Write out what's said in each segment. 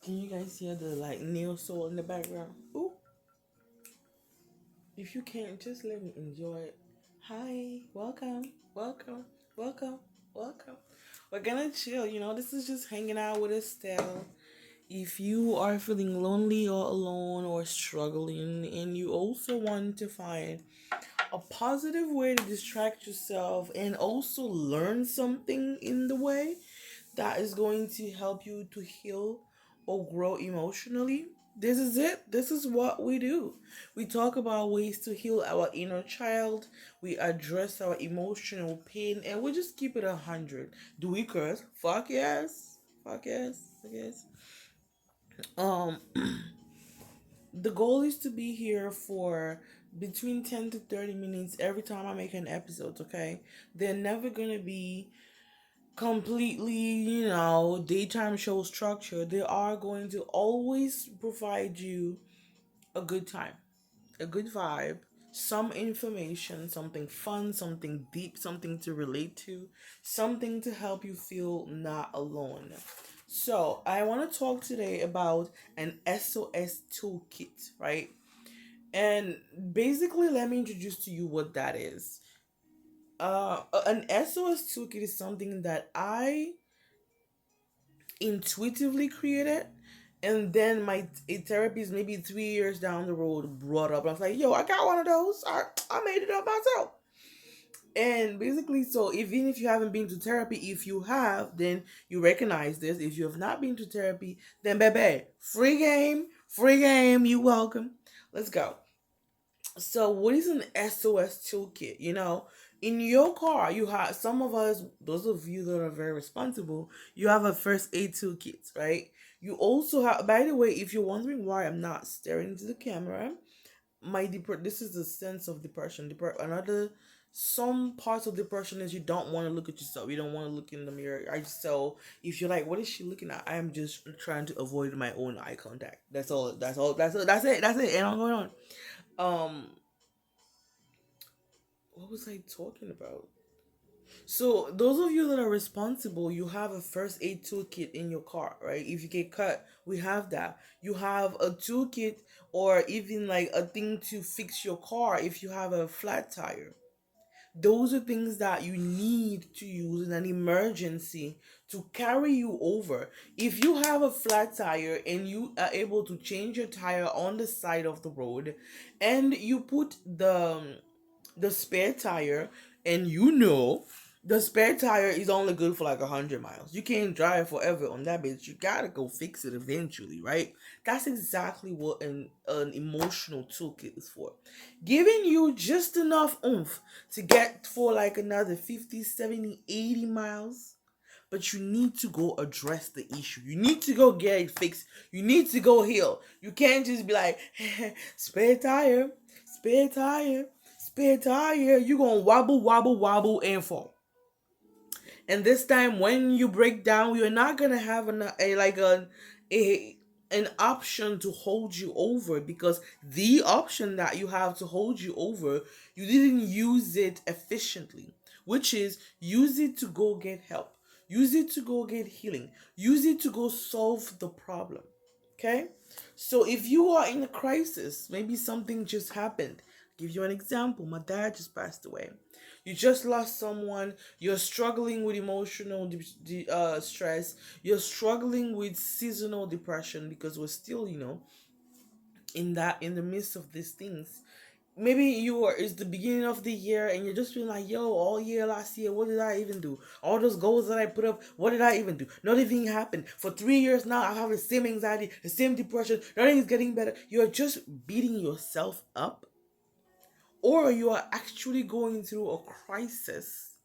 Can you guys hear the like nail soul in the background? Ooh, if you can't, just let me enjoy it. Hi, welcome, welcome, welcome. We're gonna chill, this is just hanging out with Estelle. If you are feeling lonely or alone or struggling, and you also want to find a positive way to distract yourself and also learn something in the way that is going to help you to heal or grow emotionally, this is it. This is what we do. We talk about ways to heal our inner child, we address our emotional pain, and we just keep it 100. Do we curse? Fuck yes. Fuck yes. Fuck yes. um the goal is to be here for between 10 to 30 minutes every time I make an episode, okay? They're never gonna be completely, daytime show structure. They are going to always provide you a good time, a good vibe, some information, something fun, something deep, something to relate to, something to help you feel not alone. So, I want to talk today about an SOS toolkit, right? And basically, let me introduce to you what that is. An SOS toolkit is something that I intuitively created, and then my therapist maybe 3 years down the road brought up. I was like, yo, I got one of those. I made it up myself. And basically, so even if you haven't been to therapy, if you have, then you recognize this. If you have not been to therapy, then baby, free game, you welcome. Let's go. So, what is an SOS toolkit? In your car, you have some of us, those of you that are very responsible, you have a first aid toolkit, right? You also have, by the way, if you're wondering why I'm not staring into the camera, this is the sense of depression. Another, some parts of depression is you don't want to look at yourself. You don't want to look in the mirror. So if you're like, what is she looking at? I am just trying to avoid my own eye contact. That's all. That's all. That's it. That's it. And I'm going on. Um, what was I talking about? So those of you that are responsible, you have a first aid toolkit in your car, right? If you get cut, we have that. You have a toolkit or even like a thing to fix your car if you have a flat tire. Those are things that you need to use in an emergency to carry you over. If you have a flat tire and you are able to change your tire on the side of the road, and you put the spare tire, and the spare tire is only good for like 100 miles. You can't drive forever on that bitch. You gotta go fix it eventually, right? That's exactly what an emotional toolkit is for. Giving you just enough oomph to get for like another 50, 70, 80 miles. But you need to go address the issue. You need to go get it fixed. You need to go heal. You can't just be like, spare tire, spare tire, spare tire. You're going to wobble, wobble, wobble, and fall. And this time, when you break down, you're not gonna have a an option to hold you over, because the option that you have to hold you over, you didn't use it efficiently, which is use it to go get help, use it to go get healing, use it to go solve the problem. Okay? So if you are in a crisis, maybe something just happened. Give you an example. My dad just passed away. You just lost someone. You're struggling with emotional stress. You're struggling with seasonal depression, because we're still, in the midst of these things. Maybe it's the beginning of the year and you're just feeling like, yo, all year last year, what did I even do? All those goals that I put up, what did I even do? Nothing happened. For 3 years now, I have the same anxiety, the same depression. Nothing is getting better. You're just beating yourself up, or you are actually going through a crisis.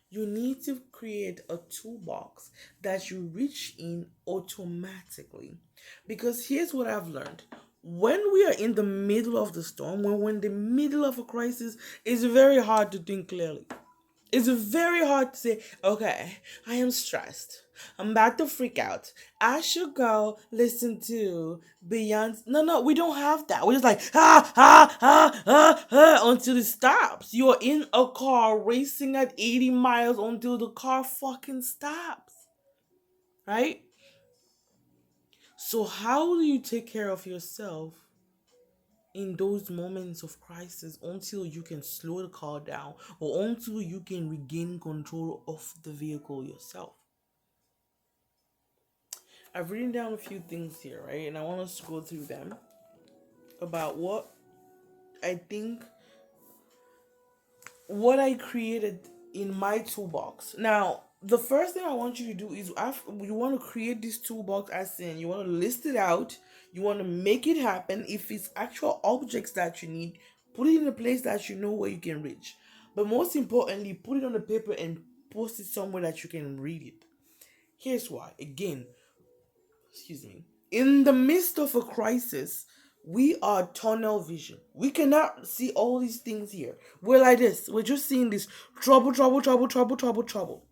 You need to create a toolbox that you reach in automatically. Because here's what I've learned. When we are in the middle of the storm, when we're in the middle of a crisis, it's very hard to think clearly. It's very hard to say, okay, I am stressed. I'm about to freak out. I should go listen to Beyonce. No, no, we don't have that. We're just like, until it stops. You're in a car racing at 80 miles until the car fucking stops. Right? So how do you take care of yourself in those moments of crisis until you can slow the car down or until you can regain control of the vehicle yourself? I've written down a few things here, right? And I want us to go through them about I think what I created in my toolbox. Now, the first thing I want you to do is you want to create this toolbox, as in you want to list it out, you want to make it happen. If it's actual objects that you need, put it in a place that you know where you can reach. But most importantly, put it on the paper and post it somewhere that you can read it. Here's why. Again, excuse me. In the midst of a crisis, we are tunnel vision. We cannot see all these things here. We're like this. We're just seeing this trouble, trouble, trouble, trouble, trouble, trouble.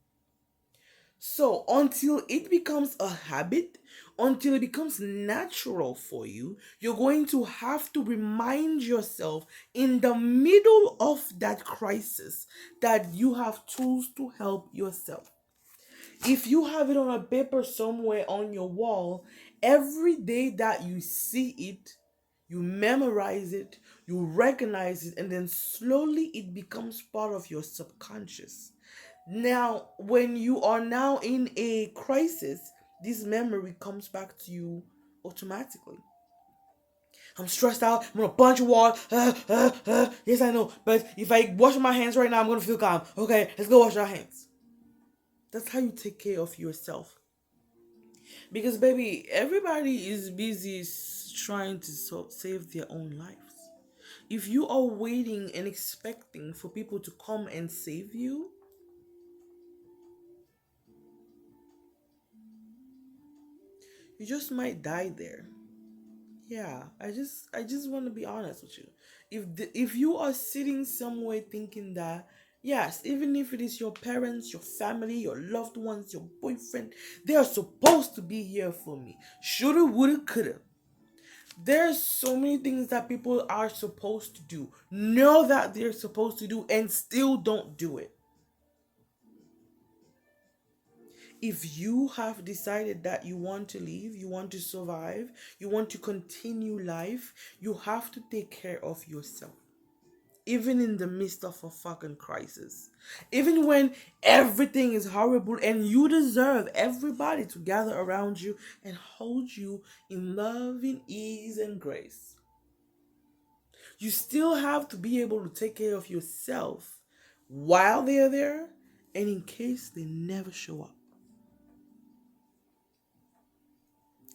So until it becomes a habit, until it becomes natural for you, you're going to have to remind yourself in the middle of that crisis that you have tools to help yourself. If you have it on a paper somewhere on your wall, every day that you see it, you memorize it, you recognize it, and then slowly it becomes part of your subconscious. Now, when you are now in a crisis, this memory comes back to you automatically. I'm stressed out. I'm gonna punch a wall. Yes, I know. But if I wash my hands right now, I'm gonna feel calm. Okay, let's go wash our hands. That's how you take care of yourself. Because, baby, everybody is busy trying to save their own lives. If you are waiting and expecting for people to come and save you, you just might die there. Yeah, I just want to be honest with you. If you are sitting somewhere thinking that, yes, even if it is your parents, your family, your loved ones, your boyfriend, they are supposed to be here for me. Shoulda, woulda, coulda. There's so many things that people are supposed to do, know that they're supposed to do, and still don't do it. If you have decided that you want to live, you want to survive, you want to continue life, you have to take care of yourself. Even in the midst of a fucking crisis. Even when everything is horrible and you deserve everybody to gather around you and hold you in love, in ease, and grace. You still have to be able to take care of yourself while they're there and in case they never show up.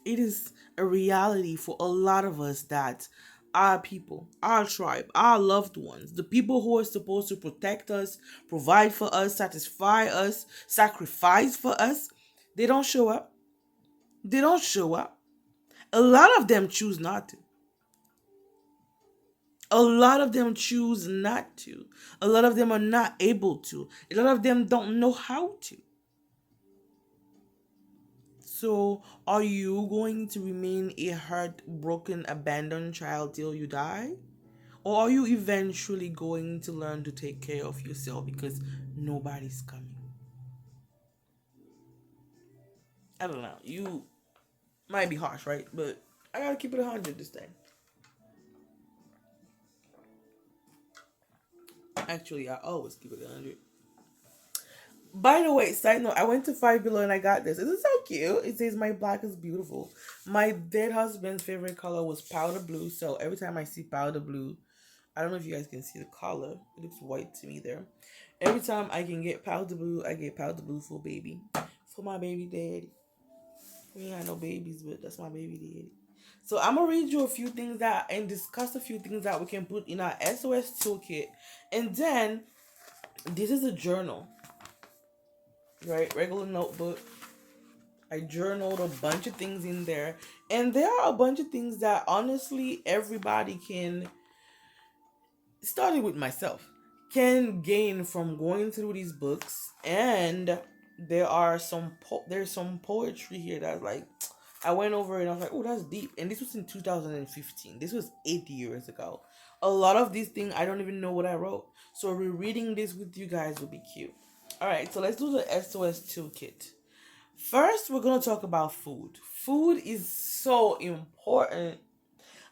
It is a reality for a lot of us that our people, our tribe, our loved ones, the people who are supposed to protect us, provide for us, satisfy us, sacrifice for us, they don't show up. They don't show up. A lot of them choose not to. A lot of them choose not to. A lot of them are not able to. A lot of them don't know how to. So, are you going to remain a heartbroken, abandoned child till you die? Or are you eventually going to learn to take care of yourself because nobody's coming? I don't know. You might be harsh, right? But I gotta keep it 100 this time. Actually, I always keep it 100. By the way, side note, I went to Five Below and I got this. This is so cute. It says, "My black is beautiful." My dead husband's favorite color was powder blue. So every time I see powder blue, I don't know if you guys can see the color. It looks white to me there. Every time I can get powder blue, I get powder blue for baby. For my baby daddy. We ain't had no babies, but that's my baby daddy. So I'm gonna read you a few things that and discuss a few things that we can put in our SOS toolkit. And then this is a journal, right? Regular notebook. I journaled a bunch of things in there. And there are a bunch of things that honestly everybody can, starting with myself, can gain from going through these books. And there's some poetry here that's like, I went over it and I was like, oh, that's deep. And this was in 2015. This was 8 years ago. A lot of these things I don't even know what I wrote. So rereading this with you guys would be cute. All right, so let's do the SOS toolkit. First, we're gonna talk about food. Food is so important.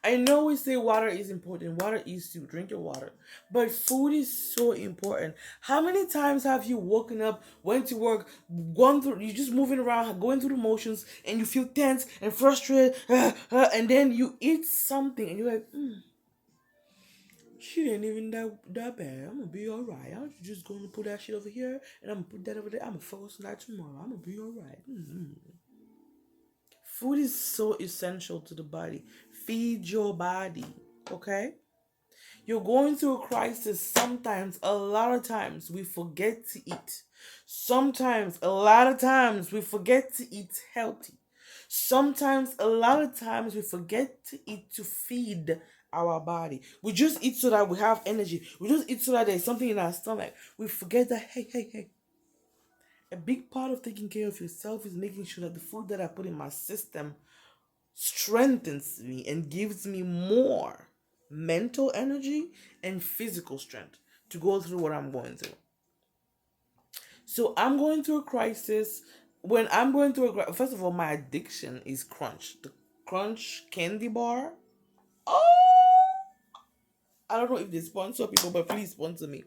I know we say water is important. Water is to drink your water. But food is so important. How many times have you woken up, went to work, gone through, you just moving around, going through the motions, and you feel tense and frustrated, and then you eat something and you're like, she didn't even that bad. I'm gonna be alright. I'm just gonna put that shit over here and I'm gonna put that over there. I'm gonna focus on that tomorrow. I'm gonna be alright. Food is so essential to the body. Feed your body, okay? You're going through a crisis. Sometimes, a lot of times, we forget to eat. Sometimes, a lot of times, we forget to eat healthy. Sometimes, a lot of times, we forget to eat to feed our body. We just eat so that we have energy. We just eat so that there's something in our stomach. We forget that, hey, hey, hey. A big part of taking care of yourself is making sure that the food that I put in my system strengthens me and gives me more mental energy and physical strength to go through what I'm going through. So I'm going through a crisis. When I'm going through first of all, my addiction is Crunch. The Crunch candy bar. Oh, I don't know if they sponsor people, but please sponsor me.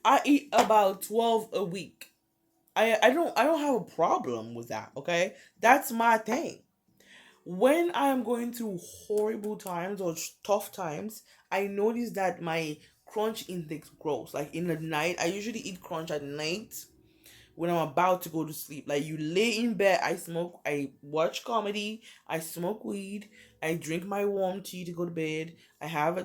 I eat about 12 a week. I don't have a problem with that, okay? That's my thing. When I am going through horrible times or tough times, I notice that my crunch intake grows. Like in the night, I usually eat crunch at night when I'm about to go to sleep. Like you lay in bed, I watch comedy, I smoke weed, I drink my warm tea to go to bed. I have a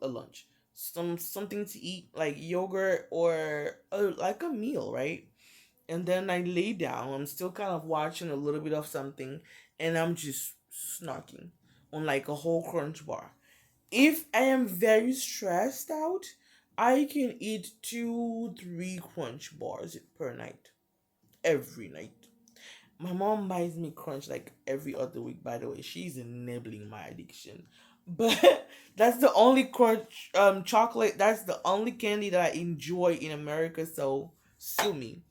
lunch, something to eat like yogurt or like a meal, right? And then I lay down. I'm still kind of watching a little bit of something, and I'm just snarking on like a whole crunch bar. If I am very stressed out, I can eat 2, 3 crunch bars per night, every night. My mom buys me crunch like every other week, by the way. She's enabling my addiction. But that's the only crunch chocolate, that's the only candy that I enjoy in America, so sue me.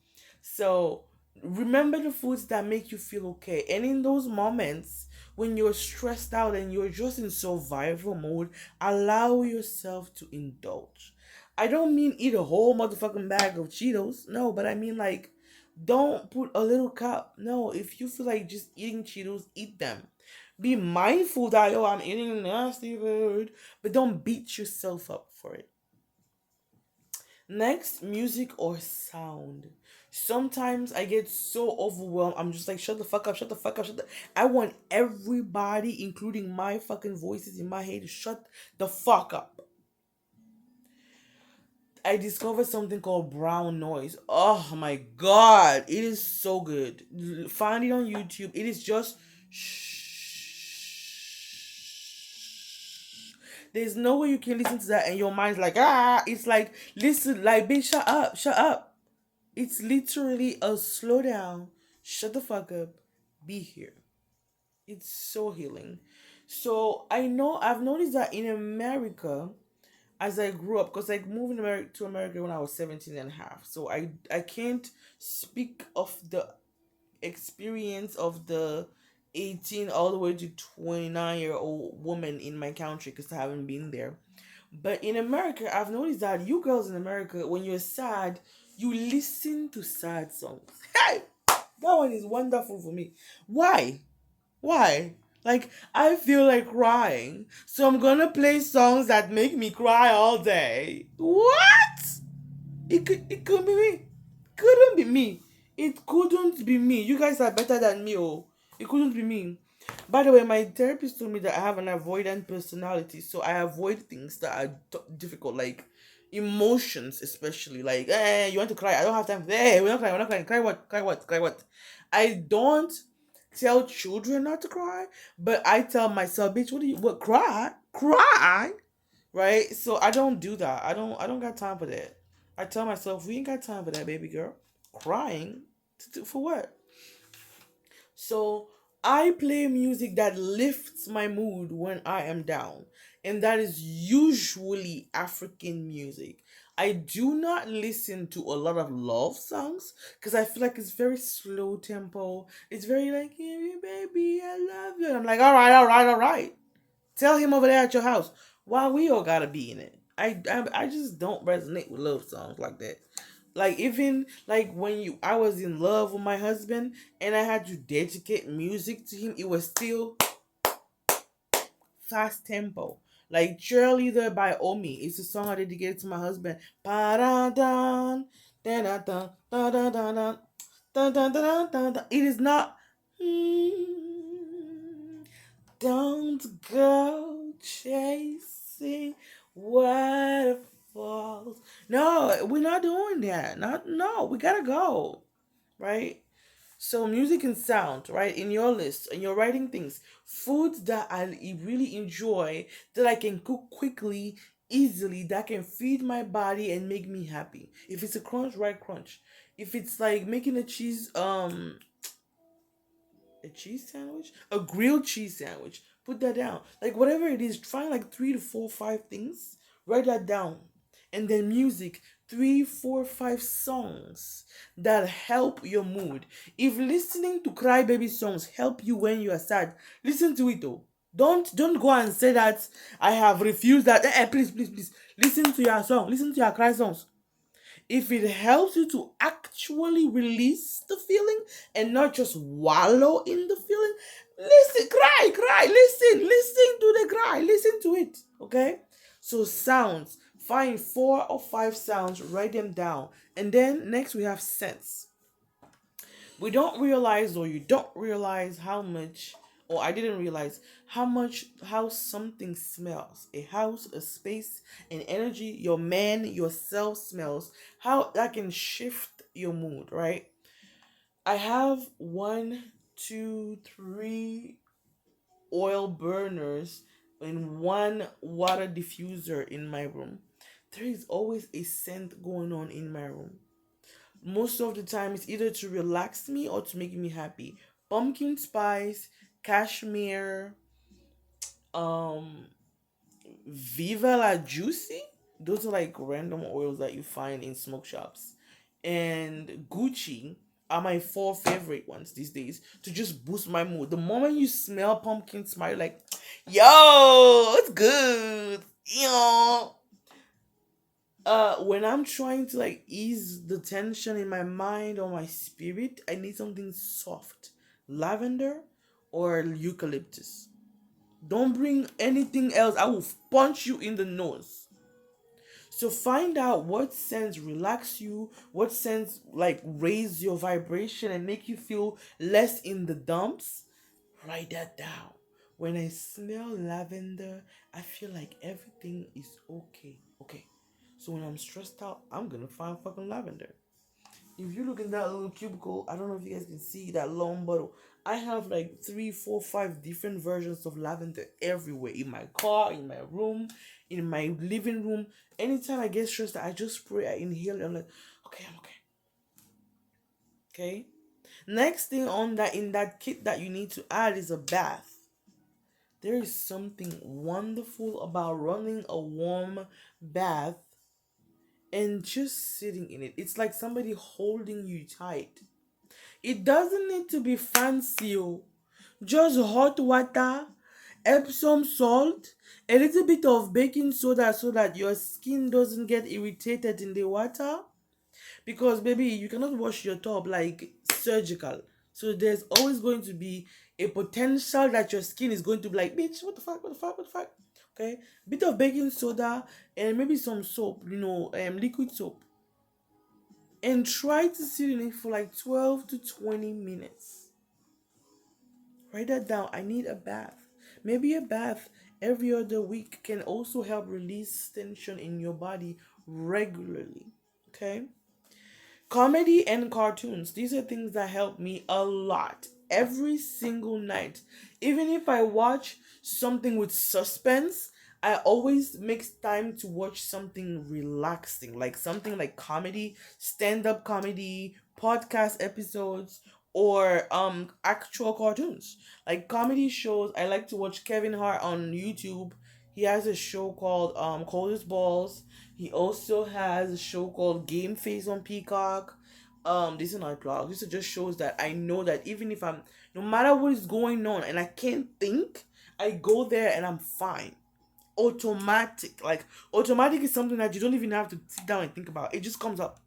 So remember the foods that make you feel okay. And in those moments when you're stressed out and you're just in survival mode, allow yourself to indulge. I don't mean eat a whole motherfucking bag of Cheetos. No, but I mean like don't put a little cup. No, if you feel like just eating Cheetos, eat them. Be mindful that yo, I'm eating nasty food, but don't beat yourself up for it. Next, music or sound. Sometimes I get so overwhelmed. I'm just like, shut the fuck up, shut the fuck up, I want everybody, including my fucking voices in my head, to shut the fuck up. I discovered something called brown noise. Oh my god, it is so good. Find it on YouTube. It is just shh. There's no way you can listen to that and your mind's like It's like listen, like bitch, shut up, shut up. It's literally a slow down. Shut the fuck up. Be here. It's so healing. So I know I've noticed that in America, as I grew up, because I moved to America when I was 17 and a half. So I can't speak of the experience of the 18 all the way to 29-year-old woman in my country because I haven't been there. But in America, I've noticed that you girls in America, when you're sad, you listen to sad songs. Hey, that one is wonderful for me. Why? Why? Like, I feel like crying, so I'm gonna play songs that make me cry all day. What? It could be me. Couldn't be me. It couldn't be me. You guys are better than me, oh. It couldn't be me. By the way, my therapist told me that I have an avoidant personality, so I avoid things that are difficult, like emotions, especially. Like, you want to cry? I don't have time. Hey, we're not crying. We're not crying. Cry what? Cry what? Cry what? I don't tell children not to cry, but I tell myself, bitch, what cry? Cry? Right? So I don't do that. I don't got time for that. I tell myself, we ain't got time for that, baby girl. Crying? For what? So I play music that lifts my mood when I am down. And that is usually African music. I do not listen to a lot of love songs because I feel like it's very slow tempo. It's very like, "Hey, baby, I love you." I'm like, all right, all right, all right. Tell him over there at your house why we all gotta be in it. I just don't resonate with love songs like that. Like even like when I was in love with my husband and I had to dedicate music to him, it was still fast tempo. Like Cheerleader by Omi. It's a song I dedicated to my husband. Ba-da-dan, da-da-dan, da-da-dan, da-da-dan. It is not. Don't go chasing waterfalls. No, we're not doing that. Not no. We gotta go, right? So music and sound, right? In your list, and you're writing things, foods that I really enjoy, that I can cook quickly, easily, that can feed my body and make me happy. If it's a crunch, right crunch. If it's like making a cheese sandwich, a grilled cheese sandwich, put that down. Like whatever it is, find like three to four, five things, write that down, and then music. Three, four, five songs that help your mood. If listening to crybaby songs help you when you are sad, listen to it though. Don't go and say that I have refused that. Please, please, please. Listen to your song. Listen to your cry songs. If it helps you to actually release the feeling and not just wallow in the feeling, listen, cry, listen to the cry, listen to it, okay? So sounds, find four or five sounds, write them down, and then next we have scents. We don't realize, or you don't realize how much, or I didn't realize how much, how something smells. A house, a space, an energy, your man, yourself smells, how that can shift your mood, right? I have one, two, three oil burners and one water diffuser in my room. There is always a scent going on in my room. Most of the time it's either to relax me or to make me happy. Pumpkin spice, cashmere, um Viva la Juicy. Those are like random oils that you find in smoke shops. And Gucci are my four favorite ones these days to just boost my mood. The moment you smell pumpkin spice, you're like, yo, it's good. Yo, when I'm trying to like ease the tension in my mind or my spirit, I need something soft. Lavender or eucalyptus. Don't bring anything else. I will punch you in the nose. So find out what scents relax you, what scents like raise your vibration and make you feel less in the dumps. Write that down. When I smell lavender, I feel like everything is okay. Okay. So when I'm stressed out, I'm gonna find fucking lavender. If you look in that little cubicle, I don't know if you guys can see that long bottle. I have like three, four, five different versions of lavender everywhere. In my car, in my room, in my living room. Anytime I get stressed, I just spray, I inhale, and I'm like, okay, I'm okay. Okay. Next thing on that in that kit that you need to add is a bath. There is something wonderful about running a warm bath and just sitting in it. It's like somebody holding you tight. It doesn't need to be fancy. Oh. Just hot water, Epsom salt, a little bit of baking soda so that your skin doesn't get irritated in the water. Because, baby, you cannot wash your tub like surgical. So there's always going to be a potential that your skin is going to be like, bitch, what the fuck, what the fuck, what the fuck. Okay? Bit of baking soda and maybe some soap, liquid soap. And try to sit in it for like 12 to 20 minutes. Write that down. I need a bath. Maybe a bath every other week can also help release tension in your body regularly. Okay? Comedy and cartoons. These are things that help me a lot every single night. Even if I watch something with suspense, I always make time to watch something relaxing, like something like comedy, stand-up comedy, podcast episodes, or actual cartoons. Like comedy shows, I like to watch Kevin Hart on YouTube. He has a show called Coldest Balls. He also has a show called Game Face on Peacock. These are not blogs. These are just shows that I know that even if I'm, no matter what is going on and I can't think, I go there and I'm fine. Automatic. Like, automatic is something that you don't even have to sit down and think about. It just comes up.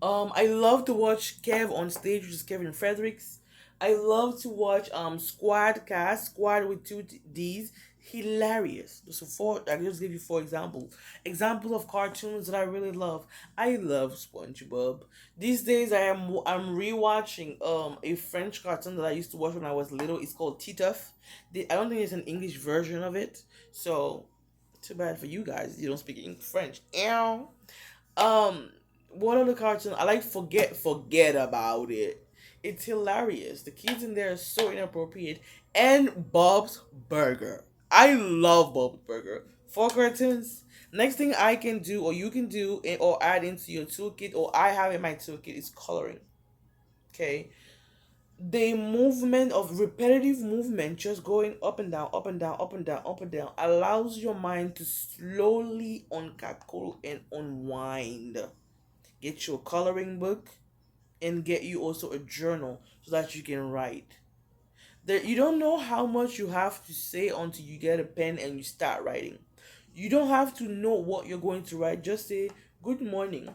I love to watch Kev on stage, which is Kevin Fredericks. I love to watch Squad Cast, Squad with two D's. Hilarious. So four, I can just give you four examples. Example of cartoons that I really love. I love SpongeBob. These days I'm rewatching a French cartoon that I used to watch when I was little. It's called Titeuf. I don't think there's an English version of it. So too bad for you guys. You don't speak French. Ew. Um, what other cartoon? I like Forget About It. It's hilarious. The kids in there are so inappropriate. And Bob's Burger. I love Bob's Burger. Four cartoons. Next thing I can do, or you can do, or add into your toolkit, or I have in my toolkit is coloring. Okay, the movement of repetitive movement, just going up and down, up and down, up and down, up and down, allows your mind to slowly uncalculate and unwind. Get your coloring book and get you also a journal so that you can write. There, you don't know how much you have to say until you get a pen and you start writing. You don't have to know what you're going to write. Just say, "Good morning.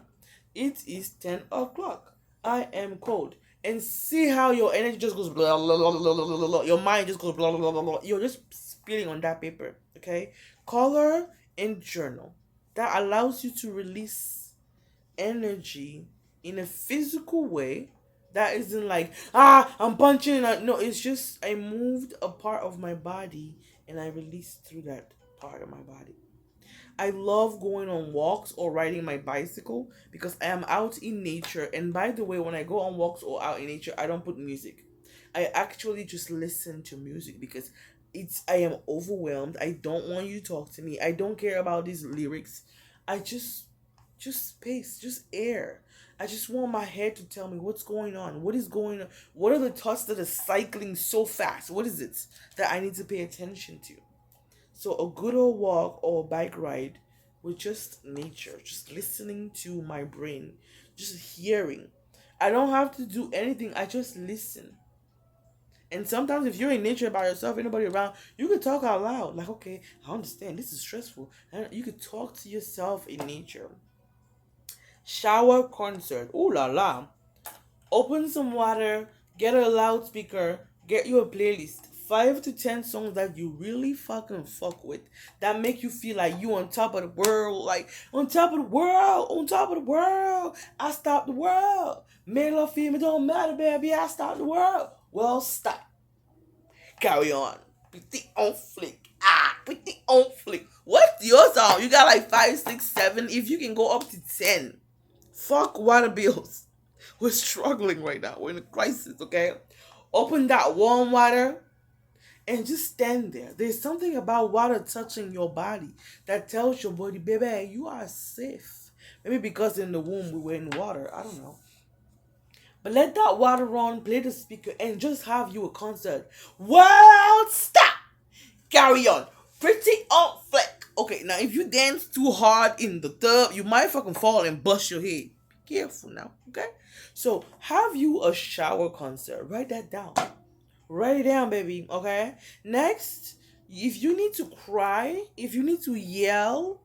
It is 10 o'clock. I am cold." And see how your energy just goes blah, blah, blah, blah, blah, blah, blah. Your mind just goes blah, blah, blah, blah, blah. You're just spilling on that paper. Okay? Color and journal. That allows you to release energy in a physical way that isn't like, I'm punching. No, it's just I moved a part of my body and I released through that part of my body. I love going on walks or riding my bicycle because I am out in nature. And by the way, when I go on walks or out in nature, I don't put music. I actually just listen to music because I am overwhelmed. I don't want you to talk to me. I don't care about these lyrics. I just space, just air. I just want my head to tell me what's going on. What is going on? What are the thoughts that are cycling so fast? What is it that I need to pay attention to? So a good old walk or bike ride with just nature, just listening to my brain, just hearing. I don't have to do anything. I just listen. And sometimes if you're in nature by yourself, anybody around, you can talk out loud. Like, okay, I understand. This is stressful. And you could talk to yourself in nature. Shower concert. Ooh la la. Open some water, get a loudspeaker, get you a playlist. 5 to 10 songs that you really fucking fuck with, that make you feel like you on top of the world, like on top of the world, on top of the world. I stop the world. Male or female, don't matter, baby. I stop the world. Well, stop. Carry on. Pretty on flick. Pretty on flick. What's your song? You got like 5, 6, 7. If you can go up to 10. Fuck water bills. We're struggling right now. We're in a crisis, okay? Open that warm water and just stand there. There's something about water touching your body that tells your body, baby, you are safe. Maybe because in the womb we were in water. I don't know. But let that water run, play the speaker, and just have you a concert. World, stop! Carry on. Pretty on fleck. Okay, now if you dance too hard in the tub, you might fucking fall and bust your head. Be careful now, okay? So have you a shower concert. Write that down. Write it down, baby, okay? Next, if you need to cry, if you need to yell,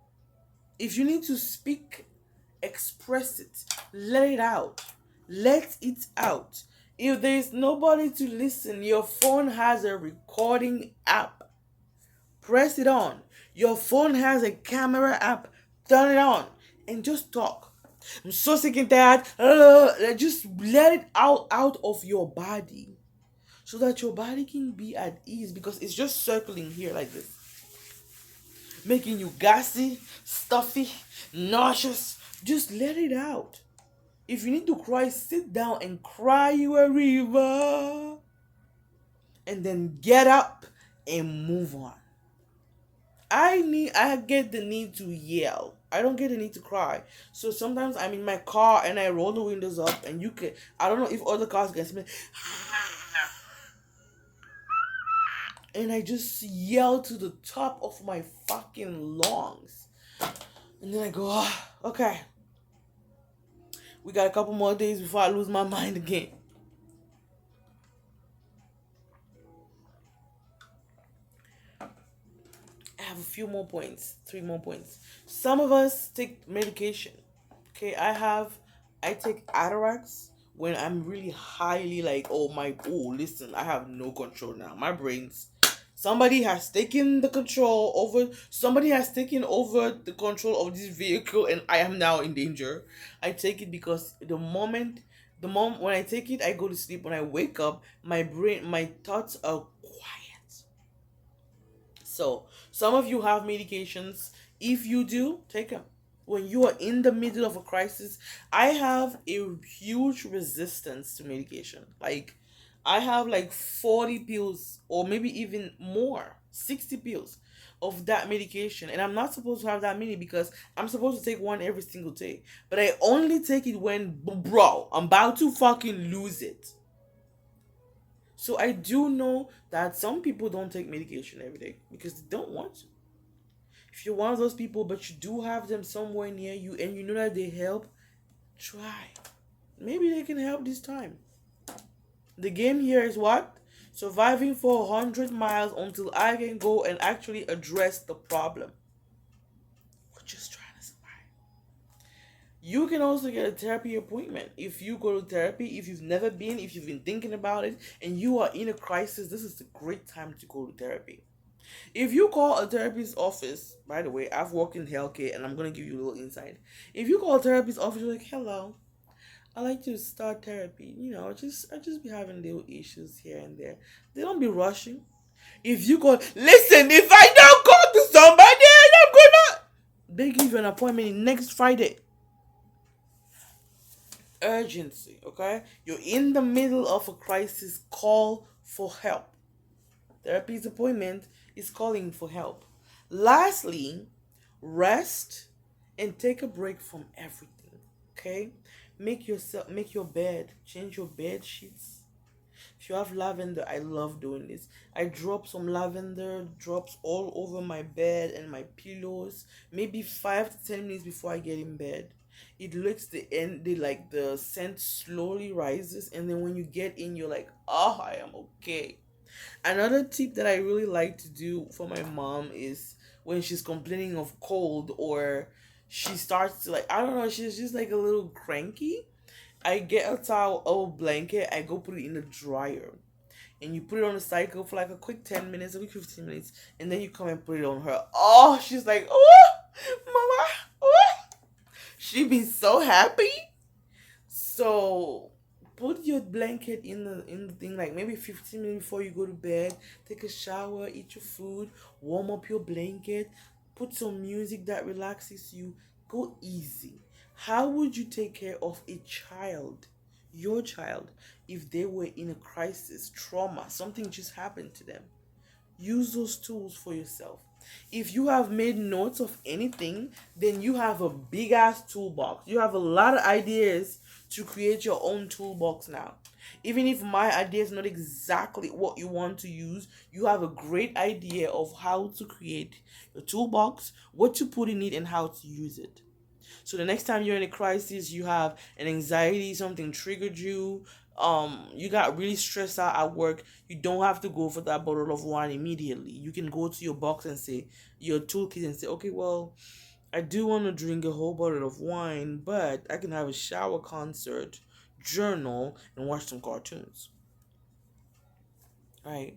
if you need to speak, express it. Let it out. Let it out. If there's nobody to listen, your phone has a recording app. Press it on. Your phone has a camera app. Turn it on and just talk. I'm so sick of that. Just let it out of your body so that your body can be at ease because it's just circling here like this, making you gassy, stuffy, nauseous. Just let it out. If you need to cry, sit down and cry you a river. And then get up and move on. I get the need to yell. I don't get the need to cry. So sometimes I'm in my car and I roll the windows up and you can, I don't know if other cars can smell. And I just yell to the top of my fucking lungs. And then I go, okay, we got a couple more days before I lose my mind again. I have a few more points, three more points. Some of us take medication. Okay, I take Atarax when I'm really highly like, listen, I have no control now. My brain's somebody has taken over the control of this vehicle and I am now in danger. I take it because the moment when I take it, I go to sleep. When I wake up, my thoughts are quiet. So, some of you have medications. If you do, take them. When you are in the middle of a crisis, I have a huge resistance to medication. Like, I have like 40 pills, or maybe even more, 60 pills of that medication. And I'm not supposed to have that many because I'm supposed to take one every single day. But I only take it when, bro, I'm about to fucking lose it. So I do know that some people don't take medication every day because they don't want to. If you're one of those people, but you do have them somewhere near you and you know that they help, try. Maybe they can help this time. The game here is what? Surviving for 100 miles until I can go and actually address the problem. We're just trying to survive. You can also get a therapy appointment. If you go to therapy, if you've never been, if you've been thinking about it, and you are in a crisis, this is a great time to go to therapy. If you call a therapist's office, by the way, I've worked in healthcare and I'm gonna give you a little insight. If you call a therapist's office, you're like, hello, I like to start therapy. I just be having little issues here and there. They don't be rushing. If you call, listen, if I don't go to somebody, I'm gonna. They give you an appointment next Friday. Urgency, okay? You're in the middle of a crisis, call for help. Therapy's appointment is calling for help. Lastly, rest and take a break from everything. Okay? Make your bed, change your bed sheets. If you have lavender, I love doing this. I drop some lavender drops all over my bed and my pillows, maybe 5 to 10 minutes before I get in bed. It looks the scent slowly rises, and then when you get in, you're like, oh, I am okay. Another tip that I really like to do for my mom is when she's complaining of cold or she starts to, like, I don't know, she's just like a little cranky. I get a towel or blanket, I go put it in the dryer. And you put it on the cycle for like a quick 10 minutes, a quick 15 minutes, and then you come and put it on her. Oh, she's like, oh, mama, oh. She be so happy. So put your blanket in the thing like maybe 15 minutes before you go to bed. Take a shower, eat your food, warm up your blanket, put some music that relaxes you. Go easy. How would you take care of a child, your child, if they were in a crisis, trauma, something just happened to them? Use those tools for yourself. If you have made notes of anything, then you have a big ass toolbox. You have a lot of ideas to create your own toolbox now. Even if my idea is not exactly what you want to use, you have a great idea of how to create your toolbox, what to put in it, and how to use it. So the next time you're in a crisis, you have an anxiety, something triggered you, you got really stressed out at work, you don't have to go for that bottle of wine immediately. You can go to your box and say your toolkit and say, okay, well, I do want to drink a whole bottle of wine, but I can have a shower, concert, journal, and watch some cartoons. Right.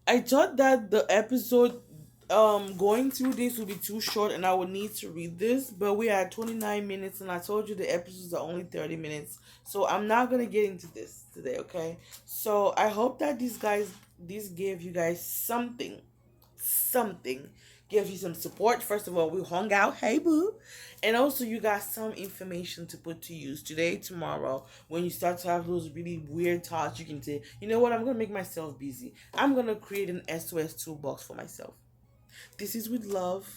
I thought that the episode going through this would be too short and I would need to read this, but we are at 29 minutes and I told you the episodes are only 30 minutes. So I'm not going to get into this today, okay? So I hope that this gave you guys something, give you some support. First of all, we hung out, hey boo, and also you got some information to put to use today, tomorrow. When you start to have those really weird thoughts, you can say, you know what, I'm gonna make myself busy. I'm gonna create an S.o.s toolbox for myself. This is with love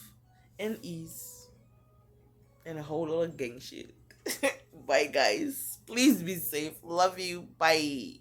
and ease and a whole lot of gang shit. Bye guys, please be safe, love you, bye.